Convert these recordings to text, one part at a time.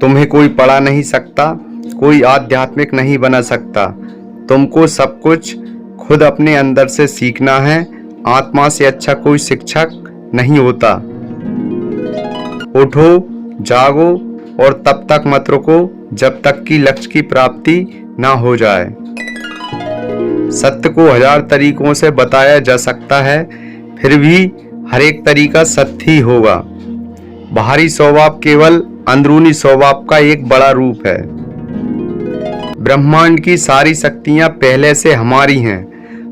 तुम्हें कोई पढ़ा नहीं सकता, कोई आध्यात्मिक नहीं बना सकता। तुमको सब कुछ खुद अपने अंदर से सीखना है। आत्मा से अच्छा कोई शिक्षक नहीं होता। उठो, जागो और तब तक मत रुको जब तक कि लक्ष्य की प्राप्ति ना हो जाए। सत्य को 1000 तरीकों से बताया जा सकता है, फिर भी हर एक तरीका सत्य ही होगा। बाहरी स्वभाव केवल अंदरूनी स्वभाव का एक बड़ा रूप है। ब्रह्मांड की सारी शक्तियां पहले से हमारी हैं।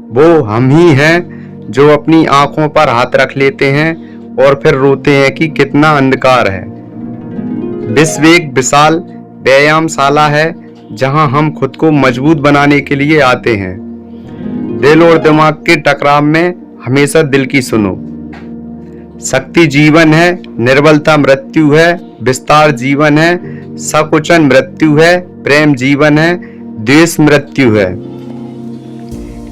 वो हम ही हैं जो अपनी आंखों पर हाथ रख लेते हैं और फिर रोते हैं कि कितना अंधकार है। विश्व एक विशाल व्यायामशाला है जहां हम खुद को मजबूत बनाने के लिए आते हैं। दिल और दिमाग के टकराव में हमेशा दिल की सुनो। शक्ति जीवन है, निर्बलता मृत्यु है, विस्तार जीवन है, संकुचन मृत्यु है, प्रेम जीवन है, द्वेष मृत्यु है।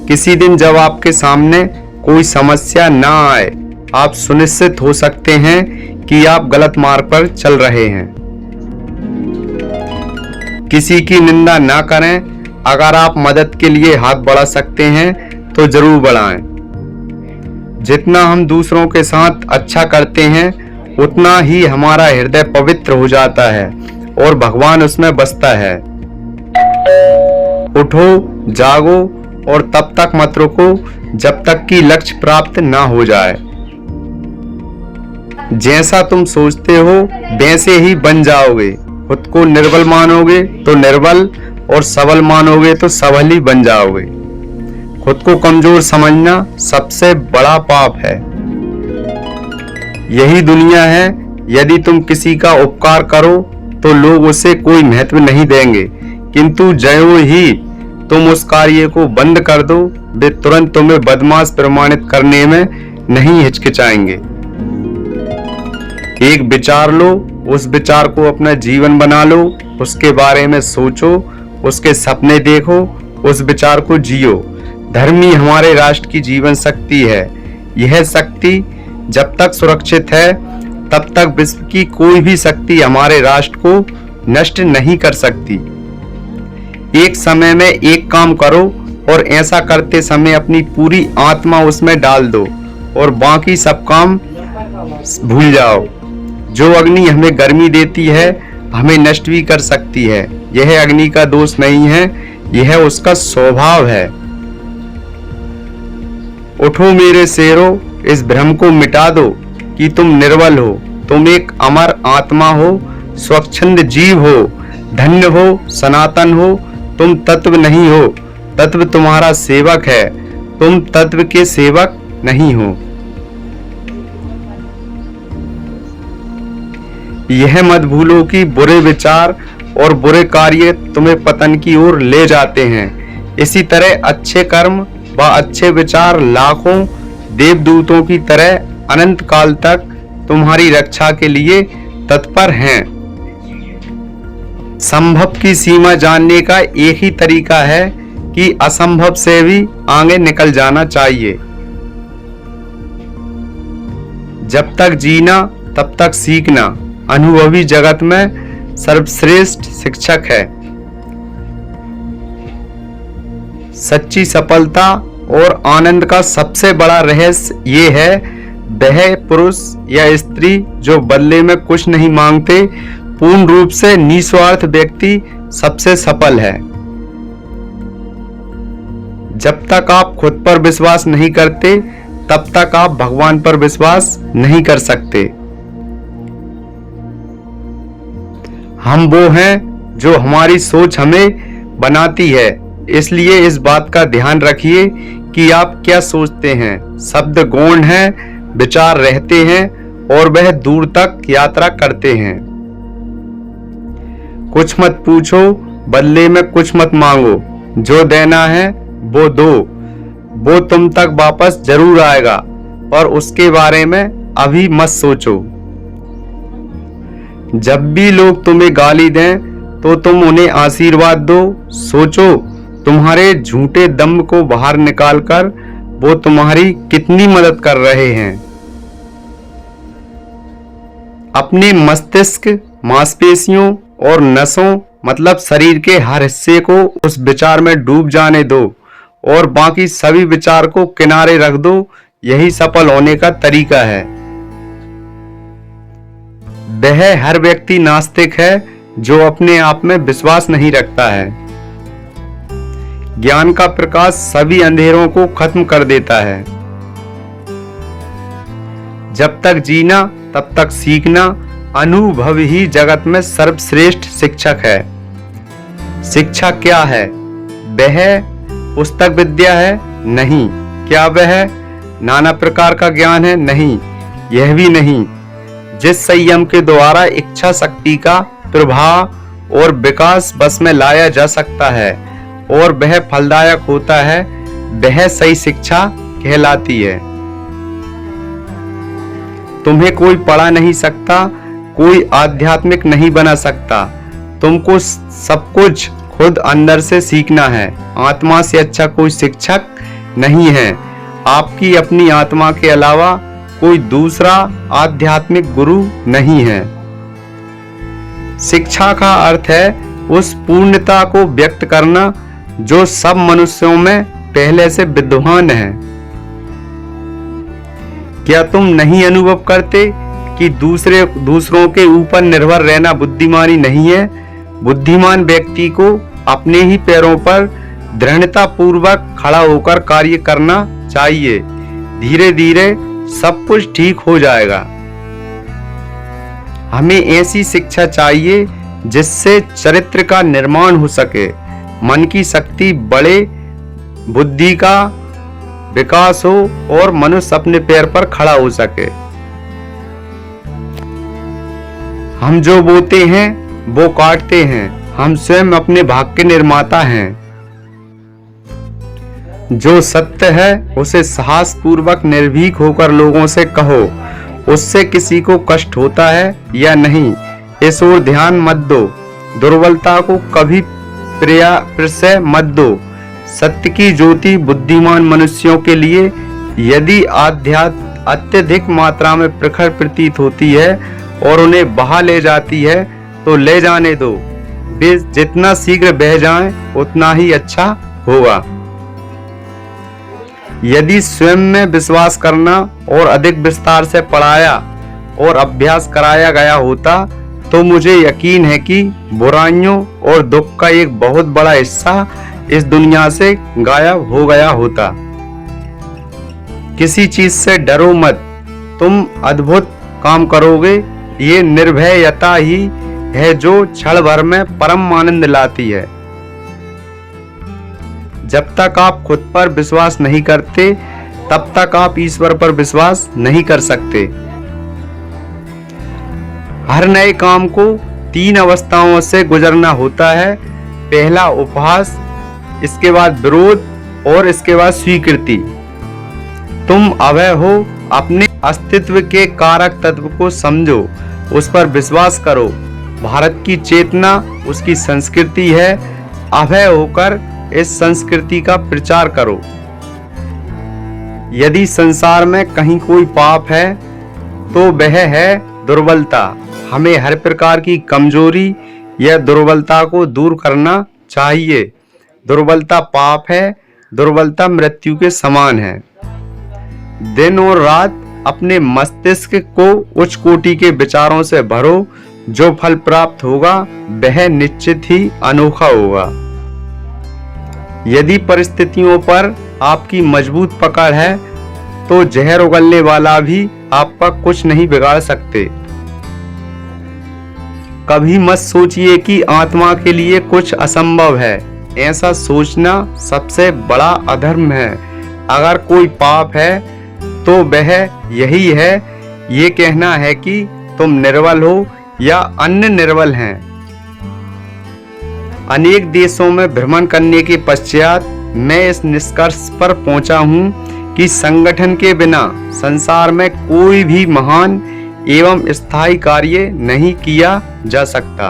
किसी दिन जब आपके सामने कोई समस्या ना आए, आप सुनिश्चित हो सकते हैं कि आप गलत मार्ग पर चल रहे हैं। किसी की निंदा ना करें। अगर आप मदद के लिए हाथ बढ़ा सकते हैं तो जरूर बढ़ाएं। जितना हम दूसरों के साथ अच्छा करते हैं उतना ही हमारा हृदय पवित्र हो जाता है और भगवान उसमें बसता है। उठो, जागो और तब तक मत रुको जब तक कि लक्ष्य प्राप्त ना हो जाए। जैसा तुम सोचते हो वैसे ही बन जाओगे। खुद को निर्बल मानोगे तो निर्बल और सबल मानोगे तो सबल ही बन जाओगे। खुद को कमजोर समझना सबसे बड़ा पाप है। यही दुनिया है। यदि तुम किसी का उपकार करो तो लोग उसे कोई महत्व नहीं देंगे, किंतु ज्यों ही तुम उस कार्य को बंद कर दो, वे तुरंत तुम्हें बदमाश प्रमाणित करने में नहीं हिचकिचाएंगे। एक विचार लो, उस विचार को अपना जीवन बना लो, उसके बारे में सोचो, उसके सपने देखो, उस विचार को जियो। धर्म ही हमारे राष्ट्र की जीवन शक्ति है। यह शक्ति जब तक सुरक्षित है तब तक विश्व की कोई भी शक्ति हमारे राष्ट्र को नष्ट नहीं कर सकती। एक समय में एक काम करो और ऐसा करते समय अपनी पूरी आत्मा उसमें डाल दो और बाकी सब काम भूल जाओ। जो अग्नि हमें गर्मी देती है हमें नष्ट भी कर सकती है। यह अग्नि का दोष नहीं है, यह उसका स्वभाव है। उठो मेरे शेरों, इस भ्रम को मिटा दो कि तुम निर्बल हो। तुम एक अमर आत्मा हो, स्वच्छंद जीव हो, धन्य हो, सनातन हो। तुम तत्व नहीं हो, तत्व तुम्हारा सेवक है। तुम तत्व के सेवक नहीं हो। यह मत भूलो कि बुरे विचार और बुरे कार्य तुम्हें पतन की ओर ले जाते हैं। इसी तरह अच्छे कर्म व अच्छे विचार लाखों देवदूतों की तरह अनंत काल तक तुम्हारी रक्षा के लिए तत्पर हैं। संभव की सीमा जानने का एक ही तरीका है कि असंभव से भी आगे निकल जाना चाहिए। जब तक जीना तब तक सीखना अनुभवी जगत में सर्वश्रेष्ठ शिक्षक है। सच्ची सफलता और आनंद का सबसे बड़ा रहस्य ये है, वह पुरुष या स्त्री जो बदले में कुछ नहीं मांगते, पूर्ण रूप से निस्वार्थ व्यक्ति सबसे सफल है। जब तक आप खुद पर विश्वास नहीं करते तब तक आप भगवान पर विश्वास नहीं कर सकते। हम वो हैं जो हमारी सोच हमें बनाती है, इसलिए इस बात का ध्यान रखिए कि आप क्या सोचते हैं। शब्द गौण हैं, विचार रहते हैं और वह दूर तक यात्रा करते हैं। कुछ मत पूछो, बदले में कुछ मत मांगो। जो देना है वो दो, वो तुम तक वापस जरूर आएगा और उसके बारे में अभी मत सोचो। जब भी लोग तुम्हें गाली दें तो तुम उन्हें आशीर्वाद दो। सोचो तुम्हारे झूठे दम्भ को बाहर निकालकर वो तुम्हारी कितनी मदद कर रहे हैं। अपने मस्तिष्क, मांसपेशियों और नसों मतलब शरीर के हर हिस्से को उस विचार में डूब जाने दो और बाकी सभी विचार को किनारे रख दो। यही सफल होने का तरीका है। वह हर व्यक्ति नास्तिक है जो अपने आप में विश्वास नहीं रखता है। ज्ञान का प्रकाश सभी अंधेरों को खत्म कर देता है। जब तक जीना तब तक सीखना, अनुभव ही जगत में सर्वश्रेष्ठ शिक्षक है। शिक्षा क्या है? वह पुस्तक विद्या है? नहीं। क्या वह नाना प्रकार का ज्ञान है? नहीं, यह भी नहीं। जिस संयम के द्वारा इच्छा शक्ति का प्रभाव और विकास बस में लाया जा सकता है और वह फलदायक होता है, वह सही शिक्षा कहलाती है। तुम्हें कोई पढ़ा नहीं सकता, कोई आध्यात्मिक नहीं बना सकता। तुमको सब कुछ खुद अंदर से सीखना है। आत्मा से अच्छा कोई शिक्षक नहीं है। आपकी अपनी आत्मा के अलावा कोई दूसरा आध्यात्मिक गुरु नहीं है। शिक्षा का अर्थ है उस पूर्णता को व्यक्त करना जो सब मनुष्यों में पहले से विद्यमान है। क्या तुम नहीं अनुभव करते कि दूसरों के ऊपर निर्भर रहना बुद्धिमानी नहीं है? बुद्धिमान व्यक्ति को अपने ही पैरों पर दृढ़ता पूर्वक खड़ा होकर कार्य करना चाहिए। धीरे धीरे सब कुछ ठीक हो जाएगा। हमें ऐसी शिक्षा चाहिए जिससे चरित्र का निर्माण हो सके, मन की शक्ति बढ़े, बुद्धि का विकास हो और मनुष्य अपने पैर पर खड़ा हो सके। हम जो बोते हैं वो काटते हैं। हम स्वयं अपने भाग्य के निर्माता हैं। जो सत्य है उसे साहस पूर्वक निर्भीक होकर लोगों से कहो। उससे किसी को कष्ट होता है या नहीं, इस ओर ध्यान मत दो। दुर्बलता को कभी प्रश्रय मत दो। सत्य की ज्योति बुद्धिमान मनुष्यों के लिए यदि अत्यधिक मात्रा में प्रखर प्रतीत होती है और उन्हें बहा ले जाती है तो ले जाने दो। वे जितना शीघ्र बह जाएं उतना ही अच्छा होगा। यदि स्वयं में विश्वास करना और अधिक विस्तार से पढ़ाया और अभ्यास कराया गया होता तो मुझे यकीन है कि बुराइयों और दुख का एक बहुत बड़ा हिस्सा इस दुनिया से गायब हो गया होता। किसी चीज से डरो मत, तुम अद्भुत काम करोगे। ये निर्भयता ही है जो क्षण भर में परम आनंद लाती है। जब तक आप खुद पर विश्वास नहीं करते तब तक आप ईश्वर पर विश्वास नहीं कर सकते। हर नए काम को 3 अवस्थाओं से गुजरना होता है। पहला उपहास, इसके बाद विरोध और इसके बाद स्वीकृति। तुम अभय हो, अपने अस्तित्व के कारक तत्व को समझो, उस पर विश्वास करो। भारत की चेतना उसकी संस्कृति है। अभय होकर इस संस्कृति का प्रचार करो। यदि संसार में कहीं कोई पाप है तो वह है दुर्बलता। हमें हर प्रकार की कमजोरी या दुर्बलता को दूर करना चाहिए। दुर्बलता पाप है, दुर्बलता मृत्यु के समान है। दिन और रात अपने मस्तिष्क को उच्च कोटि के विचारों से भरो। जो फल प्राप्त होगा वह निश्चित ही अनोखा होगा। यदि परिस्थितियों पर आपकी मजबूत पकड़ है तो जहर उगलने वाला भी आपका कुछ नहीं बिगाड़ सकते। कभी मत सोचिए कि आत्मा के लिए कुछ असंभव है। ऐसा सोचना सबसे बड़ा अधर्म है। अगर कोई पाप है तो वह यही है, ये कहना है कि तुम निर्बल हो या अन्य निर्बल हैं। अनेक देशों में भ्रमण करने के पश्चात मैं इस निष्कर्ष पर पहुंचा हूं कि संगठन के बिना संसार में कोई भी महान एवं स्थायी कार्य नहीं किया जा सकता।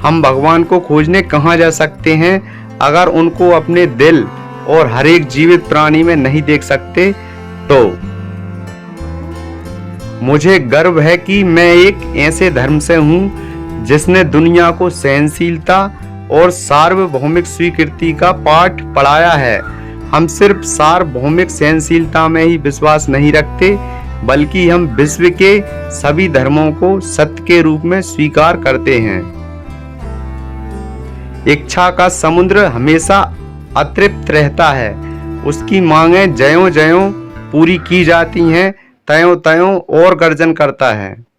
हम भगवान को खोजने कहाँ जा सकते हैं अगर उनको अपने दिल और हर एक जीवित प्राणी में नहीं देख सकते? तो मुझे गर्व है कि मैं एक ऐसे धर्म से हूँ जिसने दुनिया को सहनशीलता और सार्वभौमिक स्वीकृति का पाठ पढ़ाया है। हम सिर्फ सार्वभौमिक सहनशीलता में ही विश्वास नहीं रखते, बल्कि हम विश्व के सभी धर्मों को सत्य के रूप में स्वीकार करते हैं। इच्छा का समुद्र हमेशा अतृप्त रहता है। उसकी मांगें ज्यों ज्यों पूरी की जाती हैं, त्यों त्यों और गर्जन करता है।